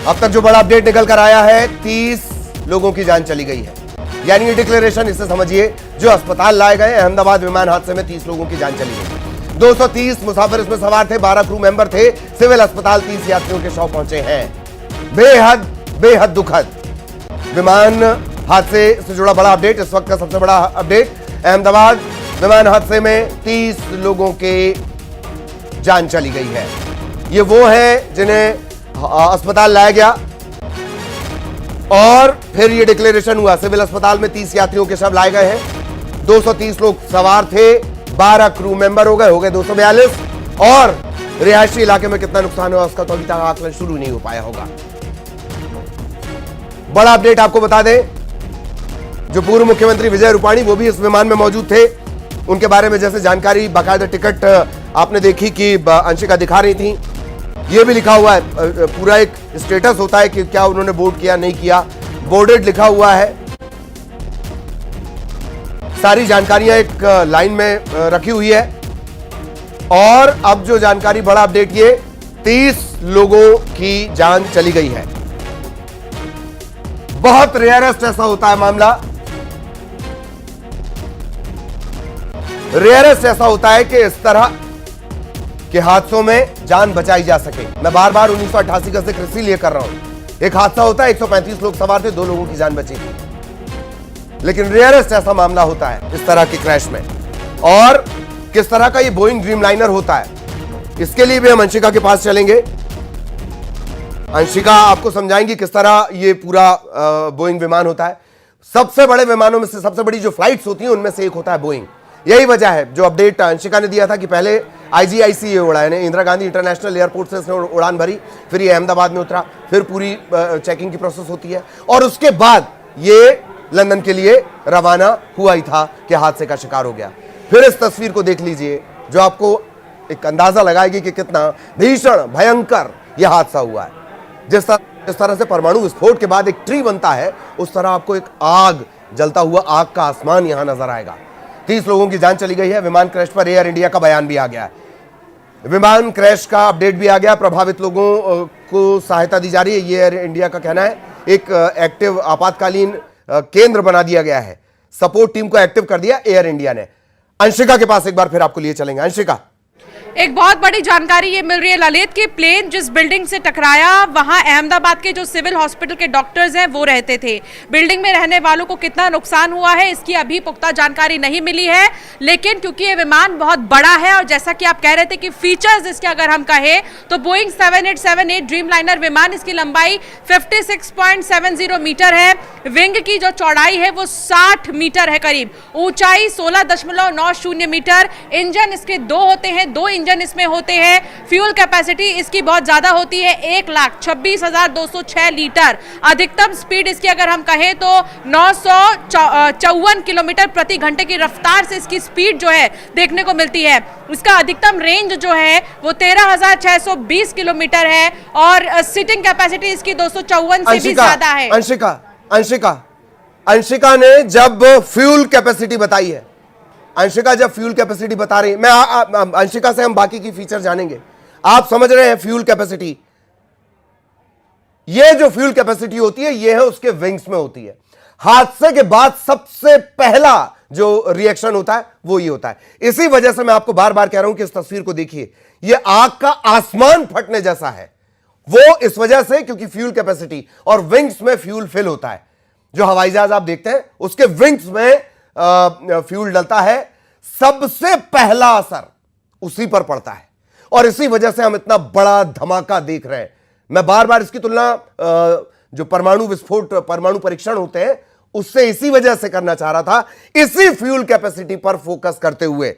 अब तक जो बड़ा अपडेट निकल कर आया है, 30 लोगों की जान चली गई है। यानी ये डिक्लेरेशन, इसे समझिए, जो अस्पताल लाए गए अहमदाबाद विमान हादसे में 30 लोगों की जान चली गई। 230 मुसाफिर इसमें सवार थे, 12 क्रू मेंबर थे। सिविल अस्पताल 30 यात्रियों के शव पहुंचे हैं। बेहद दुखद विमान हादसे से जुड़ा बड़ा अपडेट, इस वक्त का सबसे बड़ा अपडेट। अहमदाबाद विमान हादसे में 30 लोगों के जान चली गई है। ये वो हैं जिन्हें अस्पताल लाया गया और फिर ये डिक्लेरेशन हुआ। सिविल अस्पताल में 30 यात्रियों के शव लाए गए हैं। 230 लोग सवार थे, 12 क्रू मेंबर हो गए 242। और रिहायशी इलाके में कितना नुकसान हुआ उसका तो अभी तक आकलन शुरू नहीं हो पाया होगा। बड़ा अपडेट आपको बता दें, जो पूर्व मुख्यमंत्री विजय रूपाणी, वो भी इस विमान में मौजूद थे। उनके बारे में जैसे जानकारी, बाकायदा टिकट आपने देखी कि अंशिका दिखा रही थी, ये भी लिखा हुआ है, पूरा एक स्टेटस होता है कि क्या उन्होंने बोर्ड किया नहीं किया, बोर्डेड लिखा हुआ है। सारी जानकारियां एक लाइन में रखी हुई है। और अब जो जानकारी, बड़ा अपडेट, ये 30 लोगों की जान चली गई है। बहुत रेयरेस्ट ऐसा होता है मामला, रेयरेस्ट ऐसा होता है कि इस तरह के हादसों में जान बचाई जा सके। मैं बार बार 1988 का जिक्र इसीलिए कर रहा हूं। एक हादसा होता है, 135 लोग सवार थे, 2 लोगों की जान बची थी। लेकिन रेयरेस्ट ऐसा मामला होता है इस तरह के क्रैश में। और किस तरह का ये बोइंग ड्रीमलाइनर होता है, इसके लिए भी हम अंशिका के पास चलेंगे। अंशिका आपको समझाएंगी किस तरह ये पूरा बोइंग विमान होता है। सबसे बड़े विमानों में से सबसे बड़ी जो फ्लाइट्स होती हैं उनमें से एक होता है बोइंग। यही वजह है जो अपडेट अंशिका ने दिया था कि पहले IGIC ये उड़ाए ने, इंदिरा गांधी इंटरनेशनल एयरपोर्ट से इसने उड़ान भरी, फिर ये अहमदाबाद में उतरा, फिर पूरी चेकिंग की प्रोसेस होती है और उसके बाद ये लंदन के लिए रवाना हुआ ही था कि हादसे का शिकार हो गया। फिर इस तस्वीर को देख लीजिए जो आपको एक अंदाजा लगाएगी कि कितना भीषण भयंकर यह हादसा हुआ है। जिस तरह से परमाणु विस्फोट के बाद एक ट्री बनता है, उस तरह आपको एक आग, जलता हुआ आग का आसमान यहां नजर आएगा। 30 लोगों की जान चली गई है। विमान क्रैश पर एयर इंडिया का बयान भी आ गया है। विमान क्रैश का अपडेट भी आ गया। प्रभावित लोगों को सहायता दी जा रही है, ये एयर इंडिया का कहना है। एक एक्टिव आपातकालीन केंद्र बना दिया गया है, सपोर्ट टीम को एक्टिव कर दिया एयर इंडिया ने। अंशिका के पास एक बार फिर आपको लिए चलेंगे। अंशिका, एक बहुत बड़ी जानकारी ये मिल रही है ललित की, प्लेन जिस बिल्डिंग से टकराया वहां अहमदाबाद के जो सिविल हॉस्पिटल के डॉक्टर्स हैं वो रहते थे। बिल्डिंग में रहने वालों को कितना नुकसान हुआ है इसकी अभी पुख्ता जानकारी नहीं मिली है, लेकिन क्योंकि ये विमान बहुत बड़ा है और जैसा कि आप कह रहे थे कि फीचर्स इसके अगर हम कहें तो बोइंग 7878 ड्रीमलाइनर विमान, इसकी लंबाई 56.70 मीटर है, विंग की जो चौड़ाई है वो 60 मीटर है करीब, ऊंचाई 16.90 मीटर। इंजन इसके 2 होते हैं, 2 इंजन इसमें होते हैं। फ्यूल कैपेसिटी इसकी बहुत ज्यादा होती है, 1,26,206 लीटर। अधिकतम स्पीड इसकी अगर हम कहें तो 954 किलोमीटर प्रति घंटे की रफ्तार से इसकी स्पीड जो है देखने को मिलती है। इसका अधिकतम रेंज जो है वो 13,620 किलोमीटर है और सीटिंग कैपेसिटी इसकी 254 से भी ज्यादा है। अंशिका ने जब फ्यूल कैपेसिटी बताई है, अंशिका जब फ्यूल कैपेसिटी बता रही, मैं अंशिका से हम बाकी की फीचर जानेंगे। आप समझ रहे हैं फ्यूल कैपेसिटी, ये जो फ्यूल कैपेसिटी होती है ये है उसके विंग्स में होती है। हादसे के बाद सबसे पहला जो रिएक्शन होता है वो ये होता है। इसी वजह से मैं आपको बार बार कह रहा हूं कि इस तस्वीर को देखिए, ये आग का आसमान फटने जैसा है। वो इस वजह से क्योंकि फ्यूल कैपेसिटी और विंग्स में फ्यूल फिल होता है। जो हवाई जहाज आप देखते हैं उसके विंग्स में फ्यूल डलता है, सबसे पहला असर उसी पर पड़ता है और इसी वजह से हम इतना बड़ा धमाका देख रहे हैं। मैं बार बार इसकी तुलना जो परमाणु विस्फोट, परमाणु परीक्षण होते हैं उससे इसी वजह से करना चाह रहा था, इसी फ्यूल कैपेसिटी पर फोकस करते हुए